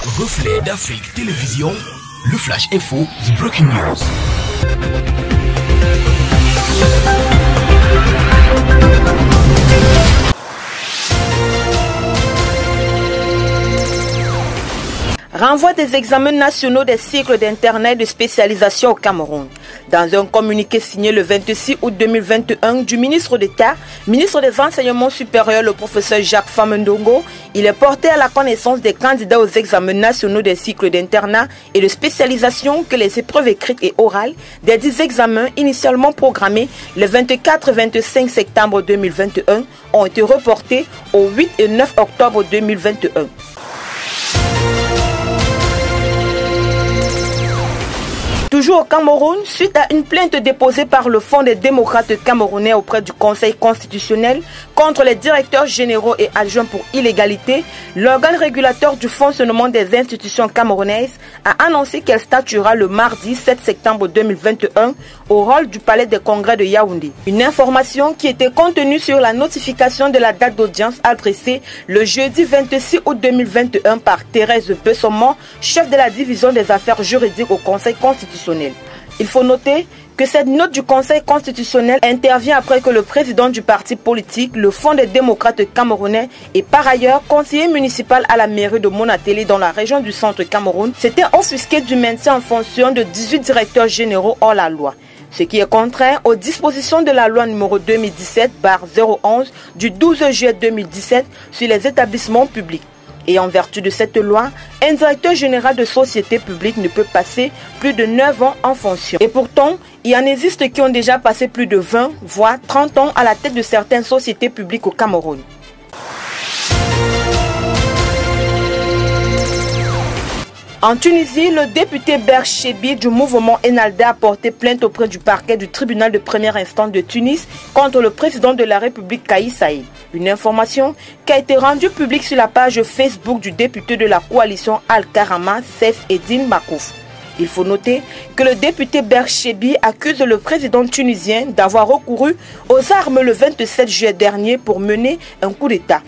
Reflet d'Afrique Télévision, le Flash Info, The Breaking News. Renvoi des examens nationaux des cycles d'internat de spécialisation au Cameroun. Dans un communiqué signé le 26 août 2021 du ministre d'État, ministre des Enseignements supérieurs, le professeur Jacques Famendongo, il est porté à la connaissance des candidats aux examens nationaux des cycles d'internat et de spécialisation que les épreuves écrites et orales des 10 examens initialement programmés le 24 et 25 septembre 2021 ont été reportés au 8 et 9 octobre 2021. Toujours au Cameroun, suite à une plainte déposée par le Fonds des démocrates camerounais auprès du Conseil constitutionnel contre les directeurs généraux et adjoints pour illégalité, l'organe régulateur du fonctionnement des institutions camerounaises a annoncé qu'elle statuera le mardi 7 septembre 2021 au rôle du Palais des Congrès de Yaoundé. Une information qui était contenue sur la notification de la date d'audience adressée le jeudi 26 août 2021 par Thérèse Bessommon, chef de la division des affaires juridiques au Conseil constitutionnel. Il faut noter que cette note du Conseil constitutionnel intervient après que le président du parti politique, le Fonds des démocrates camerounais et par ailleurs conseiller municipal à la mairie de Monateli dans la région du centre Cameroun, s'était offusqué du maintien en fonction de 18 directeurs généraux hors la loi. Ce qui est contraire aux dispositions de la loi numéro 2017/011 du 12 juillet 2017 sur les établissements publics. Et en vertu de cette loi, un directeur général de société publique ne peut passer plus de 9 ans en fonction. Et pourtant, il en existe qui ont déjà passé plus de 20, voire 30 ans à la tête de certaines sociétés publiques au Cameroun. En Tunisie, le député Berch Chebi du mouvement Enalda a porté plainte auprès du parquet du tribunal de première instance de Tunis contre le président de la République Kais Saïed. Une information qui a été rendue publique sur la page Facebook du député de la coalition Al-Karama, Sef Eddine Makouf. Il faut noter que le député Berch Chebi accuse le président tunisien d'avoir recouru aux armes le 27 juillet dernier pour mener un coup d'État.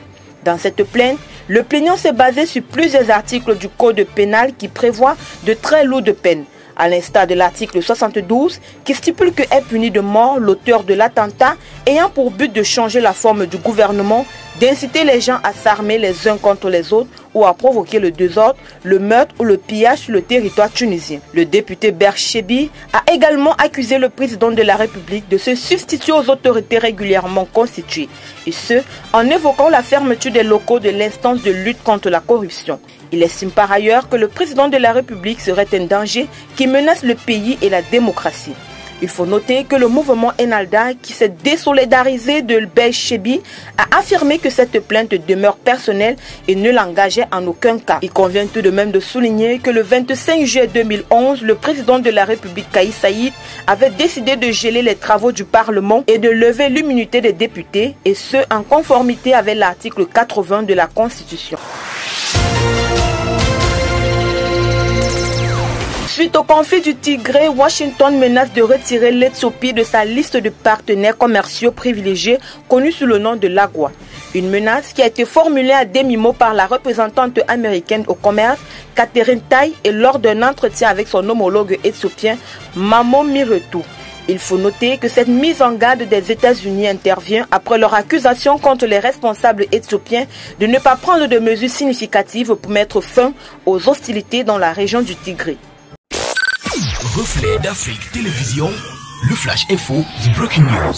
Dans cette plainte, le plaignant s'est basé sur plusieurs articles du Code pénal qui prévoient de très lourdes peines, à l'instar de l'article 72 qui stipule que est puni de mort l'auteur de l'attentat ayant pour but de changer la forme du gouvernement, d'inciter les gens à s'armer les uns contre les autres ou à provoquer le désordre, le meurtre ou le pillage sur le territoire tunisien. Le député Berch Chebi a également accusé le président de la République de se substituer aux autorités régulièrement constituées, et ce, en évoquant la fermeture des locaux de l'instance de lutte contre la corruption. Il estime par ailleurs que le président de la République serait un danger qui menace le pays et la démocratie. Il faut noter que le mouvement Enalda, qui s'est désolidarisé de Berch Chebi, a affirmé que cette plainte demeure personnelle et ne l'engageait en aucun cas. Il convient tout de même de souligner que le 25 juillet 2011, le président de la République Kais Saïed avait décidé de geler les travaux du Parlement et de lever l'immunité des députés, et ce en conformité avec l'article 80 de la Constitution. Suite au conflit du Tigré, Washington menace de retirer l'Éthiopie de sa liste de partenaires commerciaux privilégiés connus sous le nom de l'AGOA. Une menace qui a été formulée à demi-mot par la représentante américaine au commerce, Catherine Tai, et lors d'un entretien avec son homologue éthiopien, Mamo Miretu. Il faut noter que cette mise en garde des États-Unis intervient après leur accusation contre les responsables éthiopiens de ne pas prendre de mesures significatives pour mettre fin aux hostilités dans la région du Tigré. Reflet d'Afrique Télévision, le Flash Info, The Breaking News.